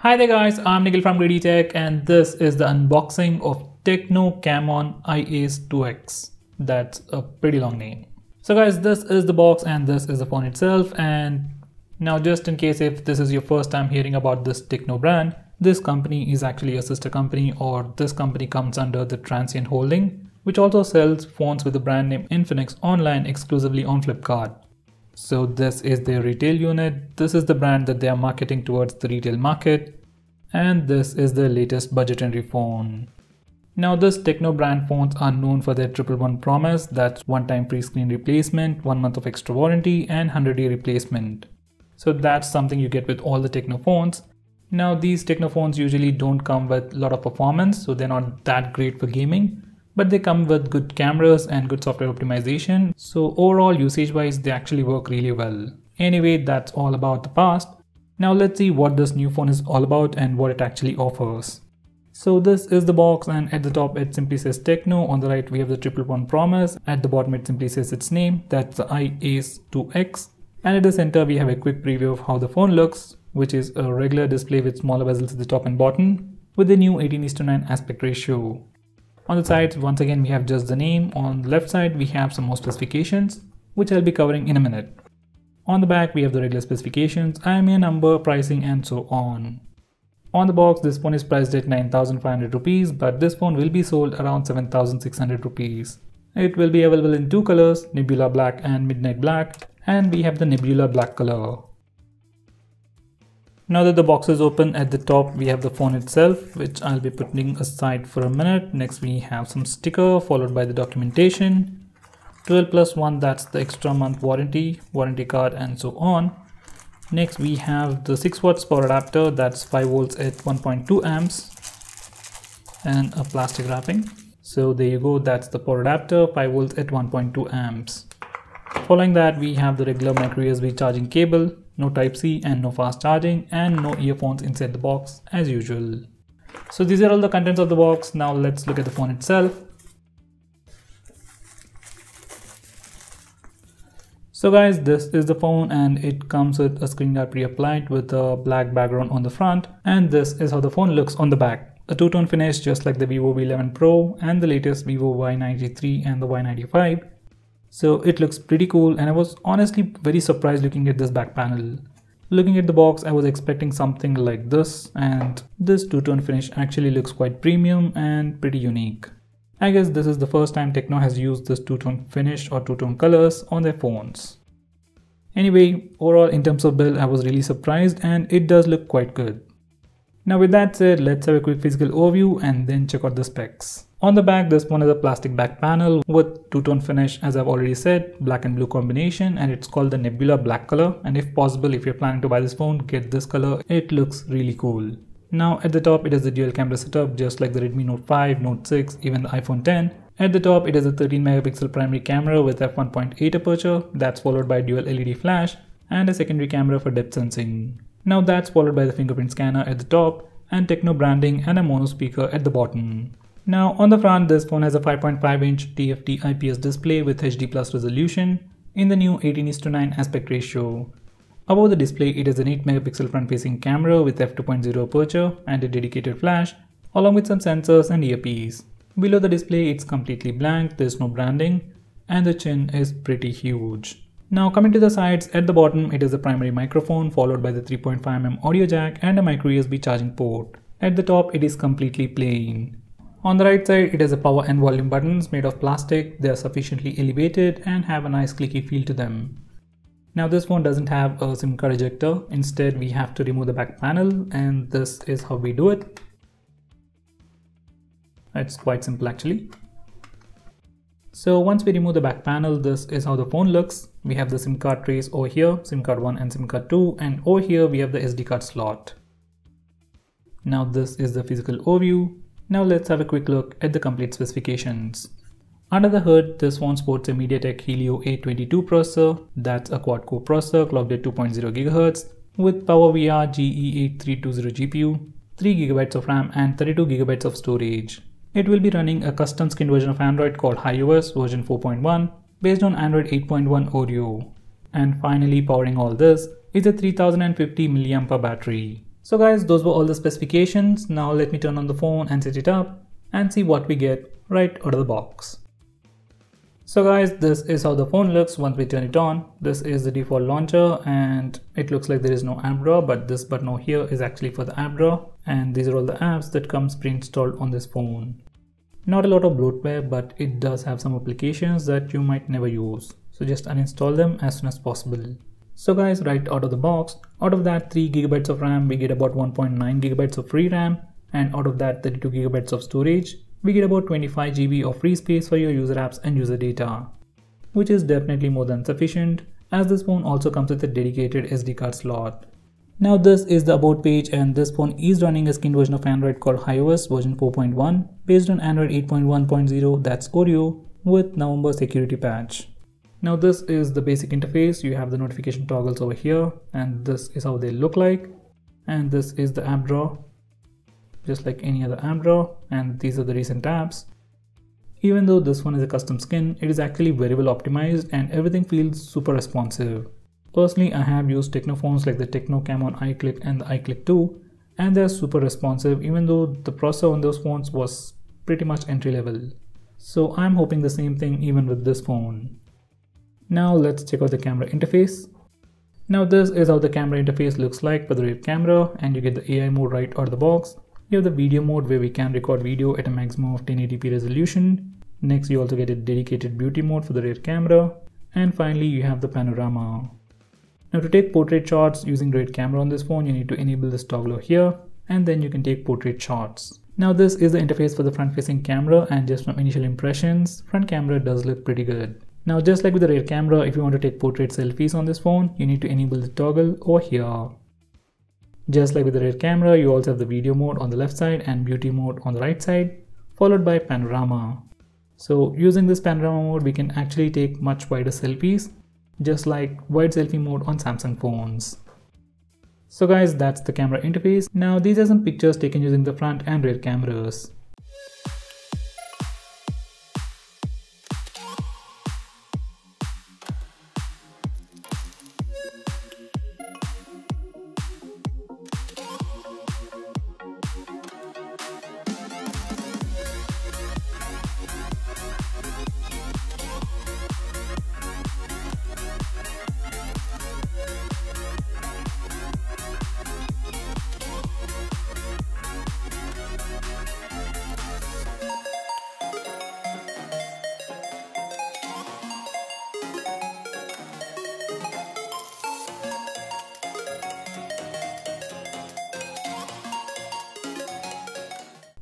Hi there guys, I'm Nikhil from GreedyTech and this is the unboxing of Tecno Camon iAce 2X. That's a pretty long name. So guys, this is the box and this is the phone itself. And now just in case if this is your first time hearing about this Tecno brand, this company is actually a sister company, or this company comes under the Transient Holding, which also sells phones with the brand name Infinix online exclusively on Flipkart. So this is their retail unit. This is the brand that they are marketing towards the retail market. And this is the latest budgetary phone. Now this Tecno brand phones are known for their 111 promise. That's one-time free screen replacement, 1 month of extra warranty and 100-day replacement. So that's something you get with all the Tecno phones. Now these Tecno phones usually don't come with a lot of performance, so they're not that great for gaming. But they come with good cameras and good software optimization. So overall usage wise, they actually work really well. Anyway, that's all about the past. Now let's see what this new phone is all about and what it actually offers. So this is the box, and at the top it simply says Tecno. On the right we have the 111 promise. At the bottom it simply says its name. That's the iAce 2X. And at the center we have a quick preview of how the phone looks, which is a regular display with smaller bezels at the top and bottom with the new 18:9 aspect ratio. On the sides, once again, we have just the name. On the left side, we have some more specifications, which I'll be covering in a minute. On the back, we have the regular specifications, IMEI number, pricing, and so on. On the box, this phone is priced at 9,500 rupees, but this phone will be sold around 7,600 rupees. It will be available in two colors, Nebula Black and Midnight Black, and we have the Nebula Black color. Now that the box is open, at the top we have the phone itself, which I'll be putting aside for a minute. Next we have some sticker followed by the documentation. 12+1, that's the extra month warranty card, and so on. Next we have the 6 watts power adapter, that's 5 volts at 1.2 amps and a plastic wrapping. So there you go, that's the power adapter, 5 volts at 1.2 amps. Following that we have the regular micro USB charging cable, no Type-C and no fast charging, and no earphones inside the box as usual. So these are all the contents of the box. Now let's look at the phone itself. So guys, this is the phone and it comes with a screen guard pre-applied with a black background on the front, and this is how the phone looks on the back. A two-tone finish just like the Vivo V11 Pro and the latest Vivo Y93 and the Y95. So it looks pretty cool, and I was honestly very surprised looking at this back panel. Looking at the box, I was expecting something like this, and this two-tone finish actually looks quite premium and pretty unique. I guess this is the first time Tecno has used this two-tone finish or two-tone colors on their phones. Anyway, overall in terms of build, I was really surprised and it does look quite good. Now with that said, let's have a quick physical overview and then check out the specs. On the back, this one is a plastic back panel with two-tone finish, as I've already said, black and blue combination, and it's called the Nebula Black color. And if possible, if you're planning to buy this phone, get this color. It looks really cool. Now at the top, it is the dual camera setup, just like the Redmi Note 5, Note 6, even the iPhone 10. At the top, it is a 13 megapixel primary camera with f1.8 aperture. That's followed by dual LED flash and a secondary camera for depth sensing. Now that's followed by the fingerprint scanner at the top and Tecno branding and a mono speaker at the bottom. Now on the front, this phone has a 5.5-inch TFT IPS display with HD+ resolution in the new 18:9 aspect ratio. Above the display, it has an 8 megapixel front-facing camera with f2.0 aperture and a dedicated flash, along with some sensors and earpiece. Below the display, it's completely blank, there's no branding, and the chin is pretty huge. Now coming to the sides, at the bottom, it is a primary microphone followed by the 3.5mm audio jack and a micro USB charging port. At the top, it is completely plain. On the right side, it has a power and volume buttons made of plastic. They are sufficiently elevated and have a nice clicky feel to them. Now this phone doesn't have a SIM card ejector. Instead, we have to remove the back panel, and this is how we do it. It's quite simple actually. So once we remove the back panel, this is how the phone looks. We have the SIM card trays over here, SIM card 1 and SIM card 2, and over here we have the SD card slot. Now this is the physical overview. Now let's have a quick look at the complete specifications. Under the hood, this phone sports a MediaTek Helio A22 processor. That's a quad-core processor clocked at 2.0 GHz with PowerVR GE8320 GPU, 3 GB of RAM and 32 GB of storage. It will be running a custom skinned version of Android called iOS version 4.1 based on Android 8.1 Oreo. And finally, powering all this is a 3050 mAh battery. So guys, those were all the specifications. Now let me turn on the phone and set it up and see what we get right out of the box. So guys, this is how the phone looks once we turn it on. This is the default launcher and it looks like there is no app drawer, but this button over here is actually for the app drawer, and these are all the apps that comes pre-installed on this phone. Not a lot of bloatware, but it does have some applications that you might never use, so just uninstall them as soon as possible. So guys, right out of the box, out of that 3 GB of RAM, we get about 1.9 GB of free RAM, and out of that 32 GB of storage, we get about 25 GB of free space for your user apps and user data, which is definitely more than sufficient, as this phone also comes with a dedicated SD card slot. Now this is the about page, and this phone is running a skinned version of Android called iOS version 4.1 based on Android 8.1.0, that's Oreo, with November security patch. Now this is the basic interface. You have the notification toggles over here, and this is how they look like, and this is the app drawer, just like any other app drawer, and these are the recent apps. Even though this one is a custom skin, it is actually very well optimized and everything feels super responsive. Personally, I have used Tecno phones like the Tecno Camon iClick and the iClick 2, and they're super responsive even though the processor on those phones was pretty much entry level. So I'm hoping the same thing even with this phone. Now let's check out the camera interface. Now this is how the camera interface looks like for the rear camera, and you get the AI mode right out of the box. You have the video mode where we can record video at a maximum of 1080p resolution. Next, you also get a dedicated beauty mode for the rear camera. And finally, you have the panorama. Now to take portrait shots using rear camera on this phone, you need to enable this toggle here, and then you can take portrait shots. Now this is the interface for the front facing camera, and just from initial impressions, front camera does look pretty good. Now just like with the rear camera, if you want to take portrait selfies on this phone, you need to enable the toggle over here. Just like with the rear camera, you also have the video mode on the left side and beauty mode on the right side, followed by panorama. So using this panorama mode, we can actually take much wider selfies, just like wide selfie mode on Samsung phones. So guys, that's the camera interface. Now these are some pictures taken using the front and rear cameras.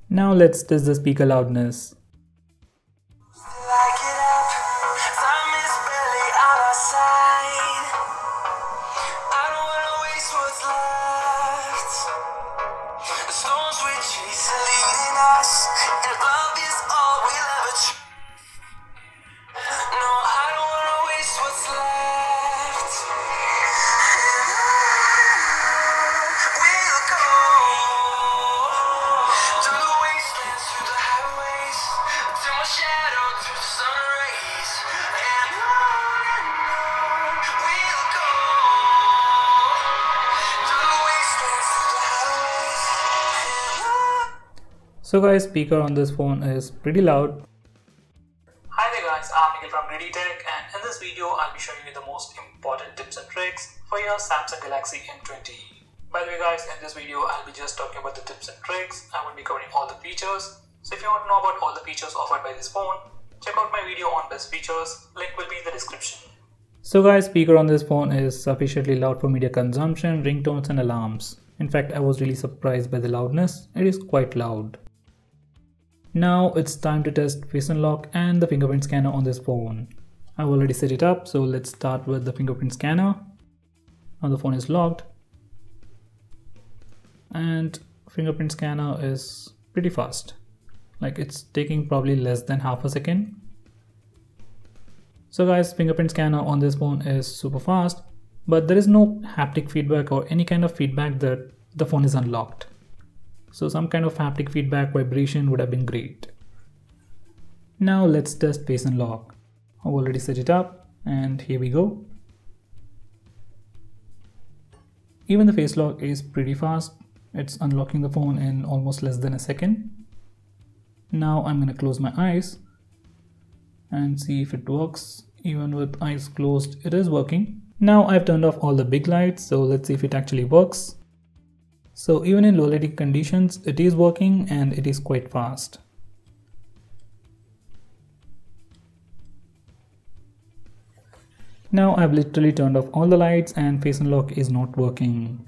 Now let's test the speaker loudness. So guys, speaker on this phone is pretty loud. Hi there guys, I'm Nikhil from GreedyTech, and in this video I'll be showing you the most important tips and tricks for your Samsung Galaxy M20. By the way guys, in this video I'll be just talking about the tips and tricks. I won't be covering all the features. So if you want to know about all the features offered by this phone, check out my video on best features. Link will be in the description. So guys, speaker on this phone is sufficiently loud for media consumption, ringtones and alarms. In fact, I was really surprised by the loudness. It is quite loud. Now it's time to test face unlock and the fingerprint scanner on this phone. I've already set it up, so let's start with the fingerprint scanner. Now the phone is locked, and fingerprint scanner is pretty fast. Like, it's taking probably less than half a second. So guys, fingerprint scanner on this phone is super fast, but there is no haptic feedback or any kind of feedback that the phone is unlocked. So some kind of haptic feedback, vibration would have been great. Now let's test face unlock. I've already set it up, and here we go. Even the face lock is pretty fast. It's unlocking the phone in almost less than a second. Now I'm going to close my eyes and see if it works. Even with eyes closed, it is working. Now I've turned off all the big lights, so let's see if it actually works. So even in low lighting conditions, it is working and it is quite fast. Now I've literally turned off all the lights and face unlock is not working.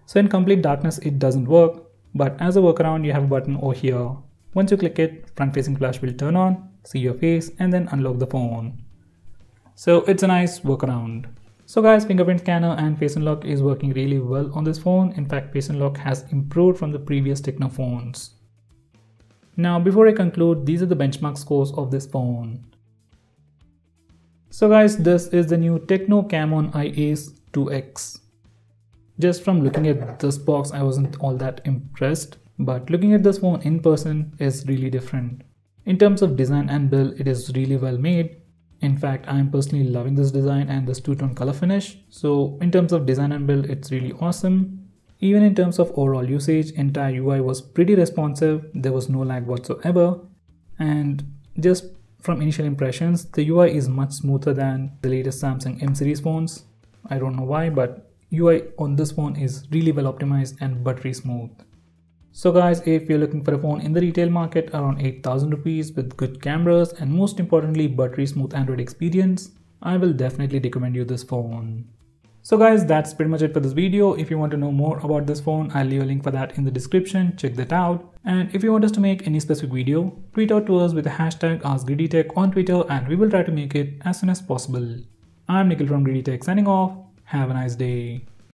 So in complete darkness it doesn't work, but as a workaround you have a button over here. Once you click it, front facing flash will turn on, see your face and then unlock the phone. So it's a nice workaround. So guys, fingerprint scanner and face unlock is working really well on this phone. In fact, face unlock has improved from the previous Tecno phones. Now before I conclude, these are the benchmark scores of this phone. So guys, this is the new Tecno Camon iAce 2X. Just from looking at this box, I wasn't all that impressed, but looking at this phone in person is really different. In terms of design and build, it is really well made. In fact, I am personally loving this design and this two-tone color finish. So in terms of design and build, it's really awesome. Even in terms of overall usage, entire UI was pretty responsive. There was no lag whatsoever. And just from initial impressions, the UI is much smoother than the latest Samsung M series phones. I don't know why, but UI on this phone is really well optimized and buttery smooth. So guys, if you're looking for a phone in the retail market around 8,000 rupees with good cameras and most importantly buttery smooth Android experience, I will definitely recommend you this phone. So guys, that's pretty much it for this video. If you want to know more about this phone, I'll leave a link for that in the description. Check that out. And if you want us to make any specific video, tweet out to us with the hashtag AskGreedyTech on Twitter and we will try to make it as soon as possible. I'm Nikhil from GreedyTech signing off. Have a nice day.